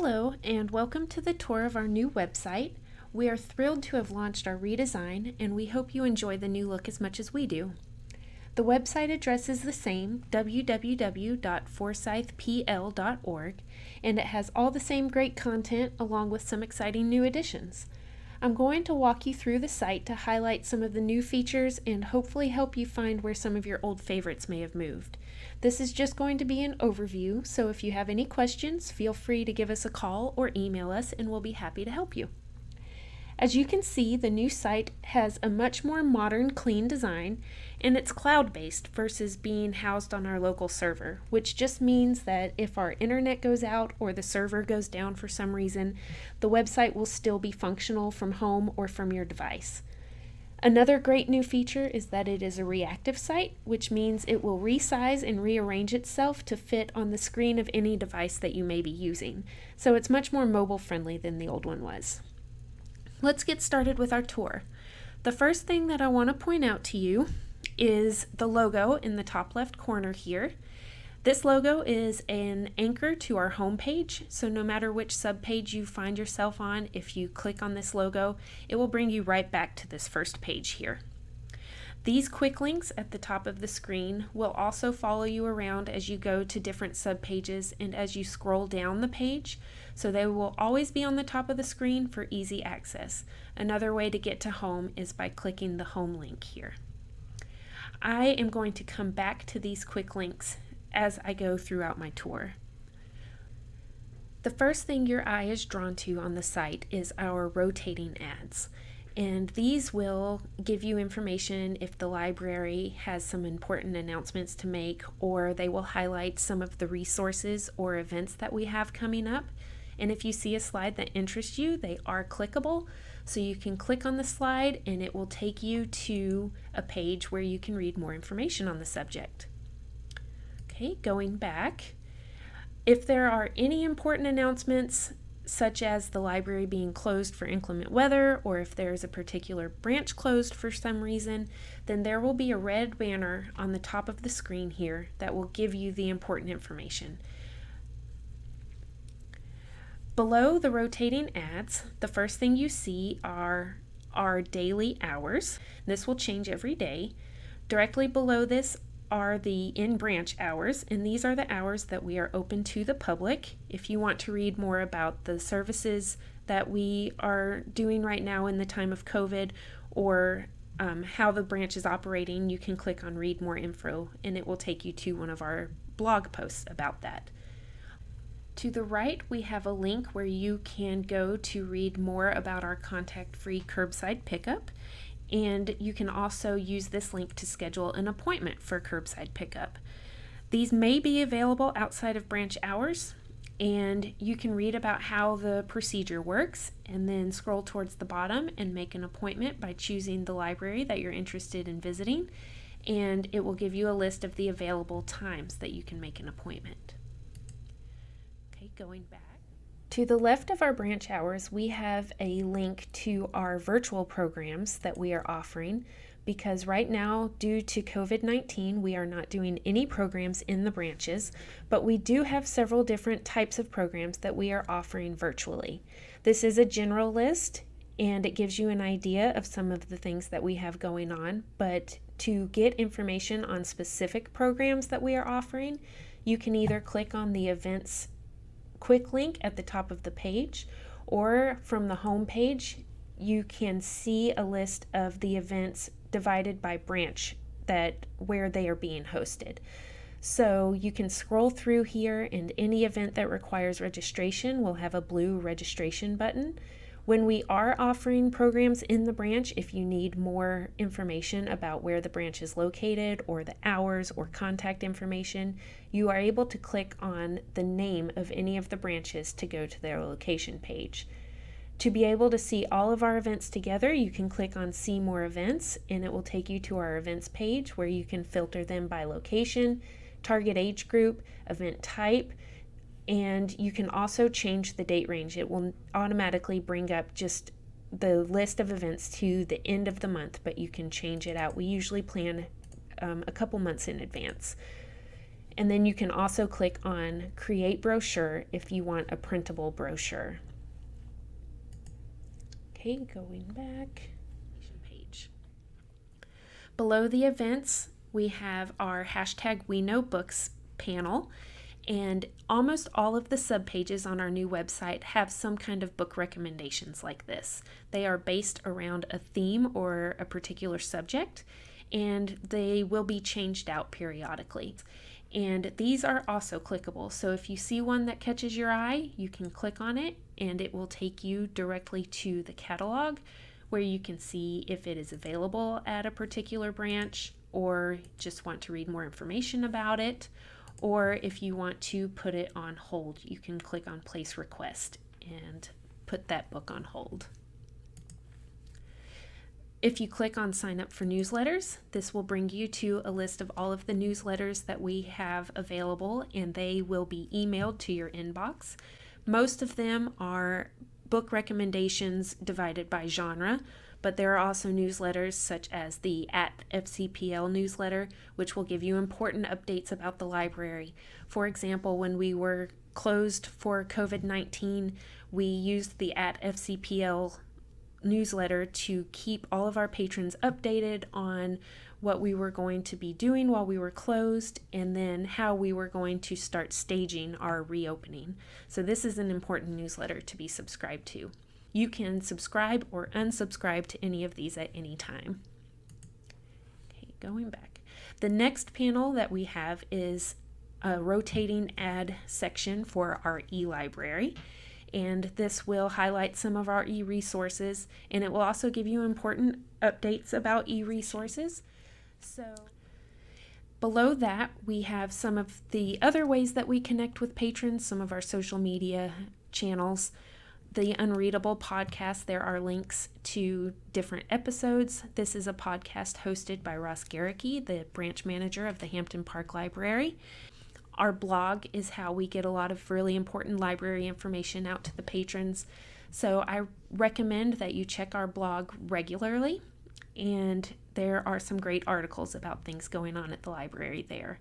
Hello, and welcome to the tour of our new website. We are thrilled to have launched our redesign, and we hope you enjoy the new look as much as we do. The website address is the same, www.forsythpl.org, and it has all the same great content along with some exciting new additions. I'm going to walk you through the site to highlight some of the new features and hopefully help you find where some of your old favorites may have moved. This is just going to be an overview, so if you have any questions, feel free to give us a call or email us and we'll be happy to help you. As you can see, the new site has a much more modern, clean design, and it's cloud-based versus being housed on our local server, which just means that if our internet goes out or the server goes down for some reason, the website will still be functional from home or from your device. Another great new feature is that it is a reactive site, which means it will resize and rearrange itself to fit on the screen of any device that you may be using. So it's much more mobile friendly than the old one was. Let's get started with our tour. The first thing that I want to point out to you is the logo in the top left corner here. This logo is an anchor to our homepage, so no matter which subpage you find yourself on, if you click on this logo, it will bring you right back to this first page here. These quick links at the top of the screen will also follow you around as you go to different subpages and as you scroll down the page, so they will always be on the top of the screen for easy access. Another way to get to home is by clicking the home link here. I am going to come back to these quick links as I go throughout my tour. The first thing your eye is drawn to on the site is our rotating ads. And these will give you information if the library has some important announcements to make, or they will highlight some of the resources or events that we have coming up. And if you see a slide that interests you, they are clickable. So you can click on the slide and it will take you to a page where you can read more information on the subject. Okay, going back. If there are any important announcements, such as the library being closed for inclement weather, or if there is a particular branch closed for some reason, then there will be a red banner on the top of the screen here that will give you the important information. Below the rotating ads, the first thing you see are our daily hours. This will change every day. Directly below this are the in-branch hours, and these are the hours that we are open to the public. If you want to read more about the services that we are doing right now in the time of COVID, or how the branch is operating, you can click on Read More Info, and it will take you to one of our blog posts about that. To the right, we have a link where you can go to read more about our contact-free curbside pickup. And you can also use this link to schedule an appointment for curbside pickup. These may be available outside of branch hours, and you can read about how the procedure works and then scroll towards the bottom and make an appointment by choosing the library that you're interested in visiting, and it will give you a list of the available times that you can make an appointment. Okay, going back. To the left of our branch hours, we have a link to our virtual programs that we are offering, because right now, due to COVID-19, we are not doing any programs in the branches, but we do have several different types of programs that we are offering virtually. This is a general list, and it gives you an idea of some of the things that we have going on, but to get information on specific programs that we are offering, you can either click on the events quick link at the top of the page, or from the home page you can see a list of the events divided by branch where they are being hosted. So you can scroll through here, and any event that requires registration will have a blue registration button. When we are offering programs in the branch, if you need more information about where the branch is located or the hours or contact information, you are able to click on the name of any of the branches to go to their location page. To be able to see all of our events together, you can click on See More Events, and it will take you to our events page where you can filter them by location, target age group, event type, and you can also change the date range. It will automatically bring up just the list of events to the end of the month, but you can change it out. We usually plan a couple months in advance. And then you can also click on Create Brochure if you want a printable brochure. Okay, going back. Page. Below the events, we have our hashtag We Know Books panel, and almost all of the subpages on our new website have some kind of book recommendations like this. They are based around a theme or a particular subject, and they will be changed out periodically. And these are also clickable. So if you see one that catches your eye, you can click on it and it will take you directly to the catalog where you can see if it is available at a particular branch, or just want to read more information about it, or if you want to put it on hold, you can click on Place Request and put that book on hold. If you click on Sign Up for Newsletters, this will bring you to a list of all of the newsletters that we have available, and they will be emailed to your inbox. Most of them are book recommendations divided by genre, but there are also newsletters such as the @FCPL newsletter, which will give you important updates about the library. For example, when we were closed for COVID-19, we used the @FCPL newsletter to keep all of our patrons updated on what we were going to be doing while we were closed, and then how we were going to start staging our reopening. So this is an important newsletter to be subscribed to. You can subscribe or unsubscribe to any of these at any time. Okay, going back. The next panel that we have is a rotating ad section for our ELibrary. And this will highlight some of our e-resources, and it will also give you important updates about e-resources. So below that, we have some of the other ways that we connect with patrons, some of our social media channels. The Unreadable podcast, there are links to different episodes. This is a podcast hosted by Ross Garricky, the branch manager of the Hampton Park Library. Our blog is how we get a lot of really important library information out to the patrons. So I recommend that you check our blog regularly, and there are some great articles about things going on at the library there.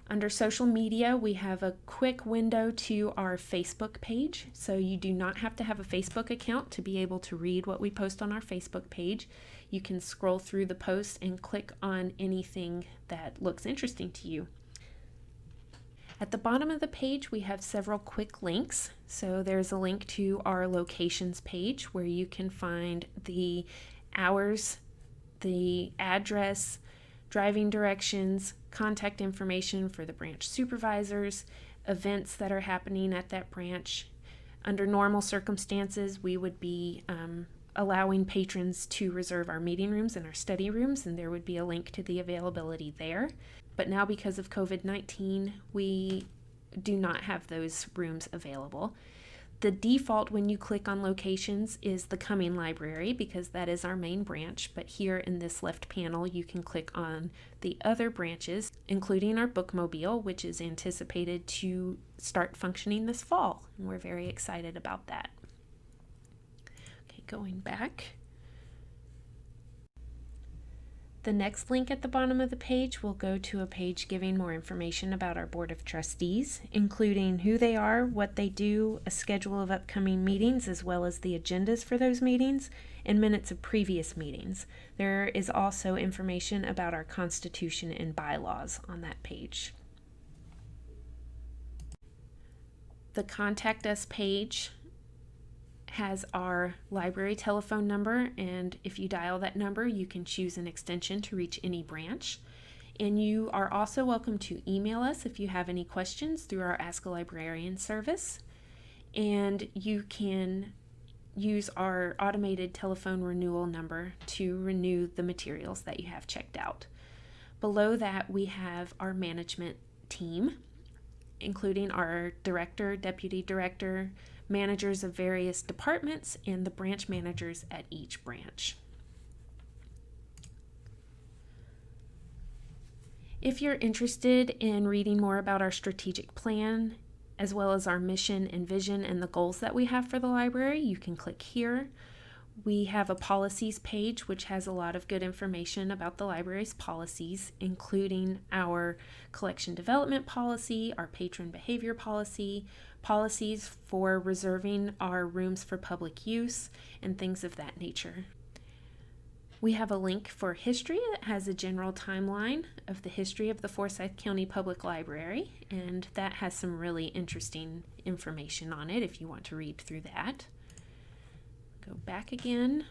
Under social media, we have a quick window to our Facebook page. So you do not have to have a Facebook account to be able to read what we post on our Facebook page. You can scroll through the posts and click on anything that looks interesting to you. At the bottom of the page, we have several quick links. So there's a link to our locations page where you can find the hours, the address, driving directions, contact information for the branch supervisors, events that are happening at that branch. Under normal circumstances, we would be allowing patrons to reserve our meeting rooms and our study rooms, and there would be a link to the availability there. But now, because of COVID-19, we do not have those rooms available. The default when you click on locations is the Cumming Library, because that is our main branch. But here in this left panel, you can click on the other branches, including our bookmobile, which is anticipated to start functioning this fall. And we're very excited about that. Okay, going back. The next link at the bottom of the page will go to a page giving more information about our Board of Trustees, including who they are, what they do, a schedule of upcoming meetings, as well as the agendas for those meetings, and minutes of previous meetings. There is also information about our Constitution and bylaws on that page. The Contact Us page has our library telephone number, and if you dial that number, you can choose an extension to reach any branch. And you are also welcome to email us if you have any questions through our Ask a Librarian service. And you can use our automated telephone renewal number to renew the materials that you have checked out. Below that, we have our management team, including our director, deputy director, managers of various departments, and the branch managers at each branch. If you're interested in reading more about our strategic plan, as well as our mission and vision and the goals that we have for the library, you can click here. We have a policies page, which has a lot of good information about the library's policies, including our collection development policy, our patron behavior policy, policies for reserving our rooms for public use, and things of that nature. We have a link for history that has a general timeline of the history of the Forsyth County Public Library, and that has some really interesting information on it if you want to read through that. Go back again.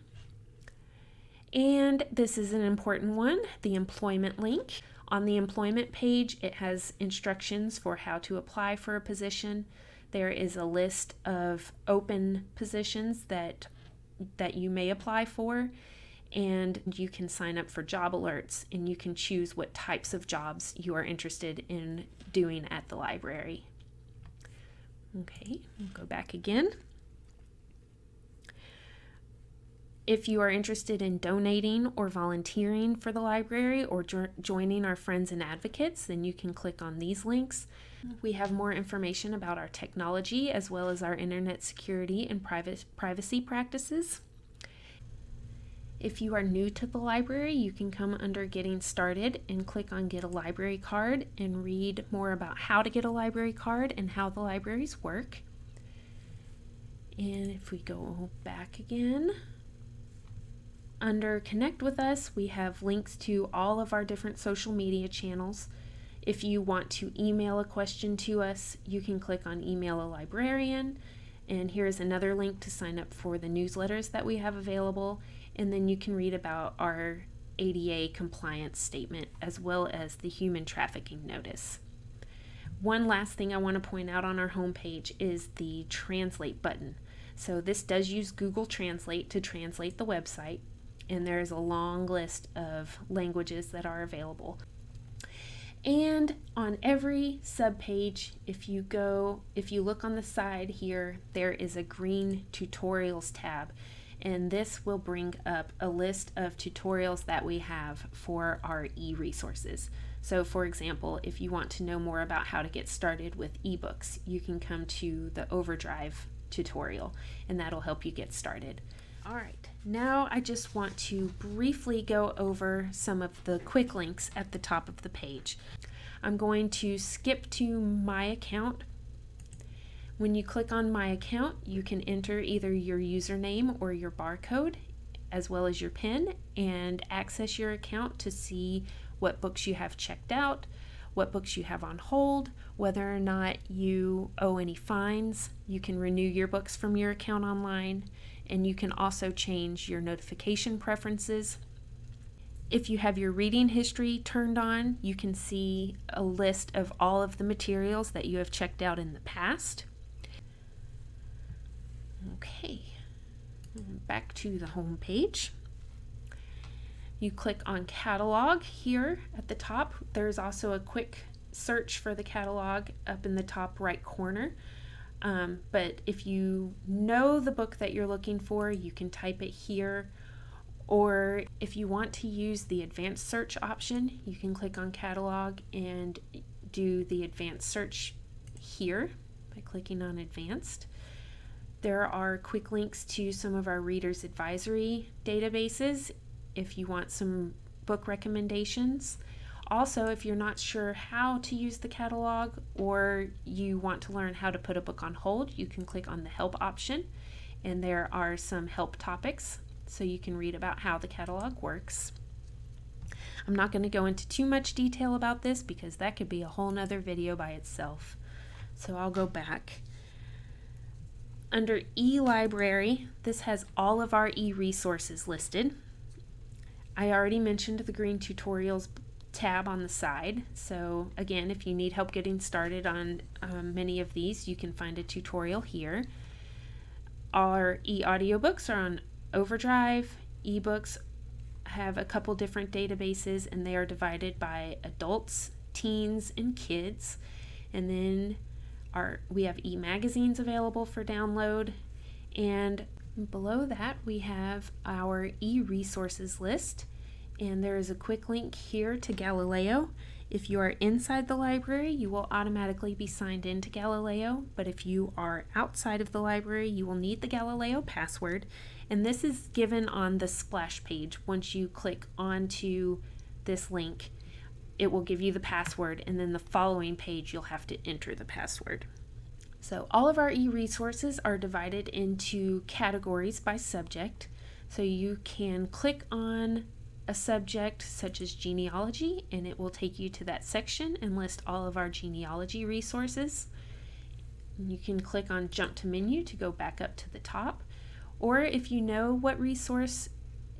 And this is an important one, the employment link. On the employment page, it has instructions for how to apply for a position. There is a list of open positions that you may apply for, and you can sign up for job alerts, and you can choose what types of jobs you are interested in doing at the library. Okay, we'll go back again. If you are interested in donating or volunteering for the library or joining our friends and advocates, then you can click on these links. We have more information about our technology as well as our internet security and privacy practices. If you are new to the library, you can come under Getting Started and click on Get a Library Card and read more about how to get a library card and how the libraries work. And if we go back again, under Connect with Us, we have links to all of our different social media channels. If you want to email a question to us, you can click on Email a Librarian. And here's another link to sign up for the newsletters that we have available. And then you can read about our ADA compliance statement as well as the human trafficking notice. One last thing I want to point out on our homepage is the Translate button. So this does use Google Translate to translate the website, and there is a long list of languages that are available. And on every subpage, if you look on the side here, there is a green tutorials tab, and this will bring up a list of tutorials that we have for our e-resources. So for example, if you want to know more about how to get started with ebooks, you can come to the Overdrive tutorial, and that'll help you get started. All right, now I just want to briefly go over some of the quick links at the top of the page. I'm going to skip to My Account. When you click on My Account, you can enter either your username or your barcode, as well as your PIN, and access your account to see what books you have checked out, what books you have on hold, whether or not you owe any fines. You can renew your books from your account online, and you can also change your notification preferences. If you have your reading history turned on, you can see a list of all of the materials that you have checked out in the past. Okay, back to the home page. You click on Catalog here at the top. There's also a quick search for the catalog up in the top right corner. But if you know the book that you're looking for, you can type it here. Or if you want to use the advanced search option, you can click on Catalog and do the advanced search here by clicking on Advanced. There are quick links to some of our Reader's Advisory databases if you want some book recommendations. Also, if you're not sure how to use the catalog or you want to learn how to put a book on hold, you can click on the Help option, and there are some help topics so you can read about how the catalog works. I'm not going to go into too much detail about this because that could be a whole nother video by itself. So I'll go back. Under ELibrary, this has all of our e-resources listed. I already mentioned the green tutorials tab on the side. So again, if you need help getting started on many of these, you can find a tutorial here. Our e-audiobooks are on Overdrive. Ebooks have a couple different databases, and they are divided by adults, teens, and kids. And then we have e-magazines available for download. And below that, we have our e-resources list. And there is a quick link here to Galileo. If you are inside the library, you will automatically be signed into Galileo, but if you are outside of the library, you will need the Galileo password, and this is given on the splash page. Once you click onto this link, it will give you the password, and then the following page you'll have to enter the password. So all of our e-resources are divided into categories by subject, so you can click on a subject such as genealogy, and it will take you to that section and list all of our genealogy resources. You can click on Jump to Menu to go back up to the top, or if you know what resource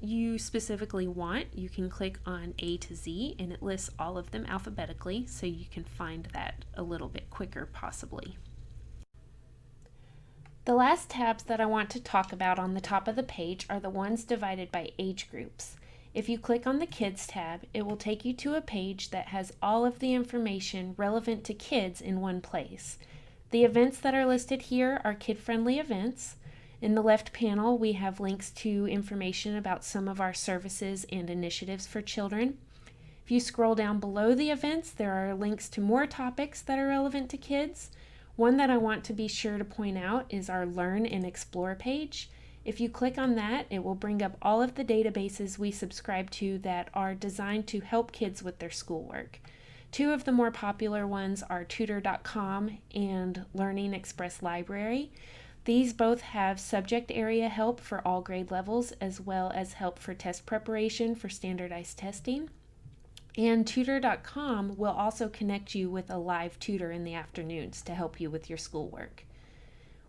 you specifically want, you can click on A to Z, and it lists all of them alphabetically, so you can find that a little bit quicker possibly. The last tabs that I want to talk about on the top of the page are the ones divided by age groups. If you click on the Kids tab, it will take you to a page that has all of the information relevant to kids in one place. The events that are listed here are kid-friendly events. In the left panel, we have links to information about some of our services and initiatives for children. If you scroll down below the events, there are links to more topics that are relevant to kids. One that I want to be sure to point out is our Learn and Explore page. If you click on that, it will bring up all of the databases we subscribe to that are designed to help kids with their schoolwork. Two of the more popular ones are Tutor.com and Learning Express Library. These both have subject area help for all grade levels, as well as help for test preparation for standardized testing. And Tutor.com will also connect you with a live tutor in the afternoons to help you with your schoolwork.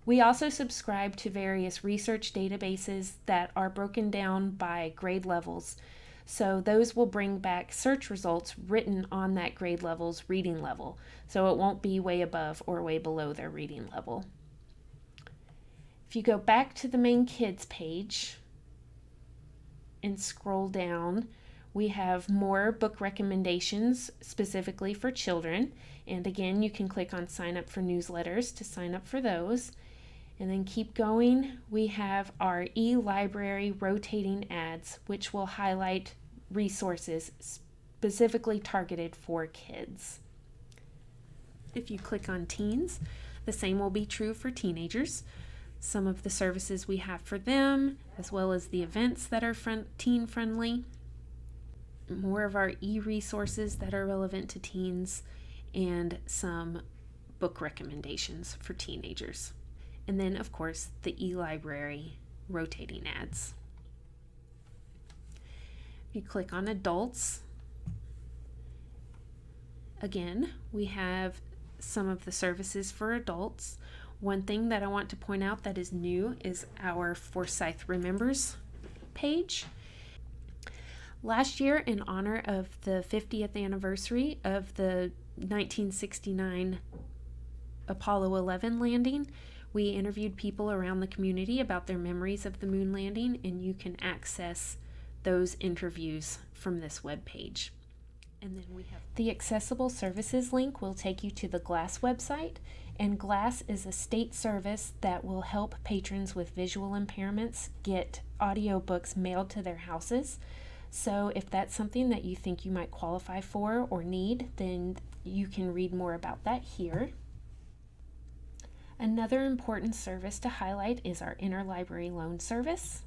We also subscribe to various research databases that are broken down by grade levels, so those will bring back search results written on that grade level's reading level, so it won't be way above or way below their reading level. If you go back to the main Kids page and scroll down, we have more book recommendations specifically for children, and again you can click on sign up for newsletters to sign up for those. And then keep going, we have our ELibrary rotating ads, which will highlight resources specifically targeted for kids. If you click on teens, the same will be true for teenagers. Some of the services we have for them, as well as the events that are teen friendly, more of our e-resources that are relevant to teens, and some book recommendations for teenagers. And then, of course, the ELibrary rotating ads. If you click on adults, again, we have some of the services for adults. One thing that I want to point out that is new is our Forsyth Remembers page. Last year, in honor of the 50th anniversary of the 1969 Apollo 11 landing, we interviewed people around the community about their memories of the moon landing, and you can access those interviews from this webpage. And then we have the accessible services link will take you to the GLASS website, and GLASS is a state service that will help patrons with visual impairments get audiobooks mailed to their houses. So if that's something that you think you might qualify for or need, then you can read more about that here. Another important service to highlight is our interlibrary loan service.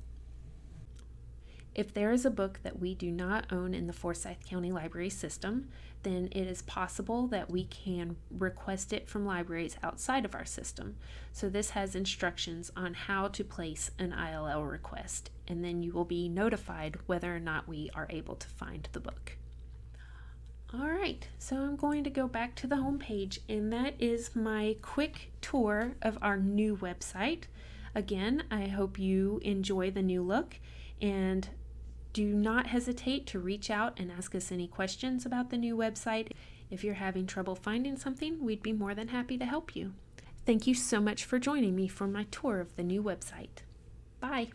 If there is a book that we do not own in the Forsyth County Library system, then it is possible that we can request it from libraries outside of our system. So this has instructions on how to place an ILL request, and then you will be notified whether or not we are able to find the book. All right, so I'm going to go back to the home page, and that is my quick tour of our new website. Again, I hope you enjoy the new look, and do not hesitate to reach out and ask us any questions about the new website. If you're having trouble finding something, we'd be more than happy to help you. Thank you so much for joining me for my tour of the new website. Bye.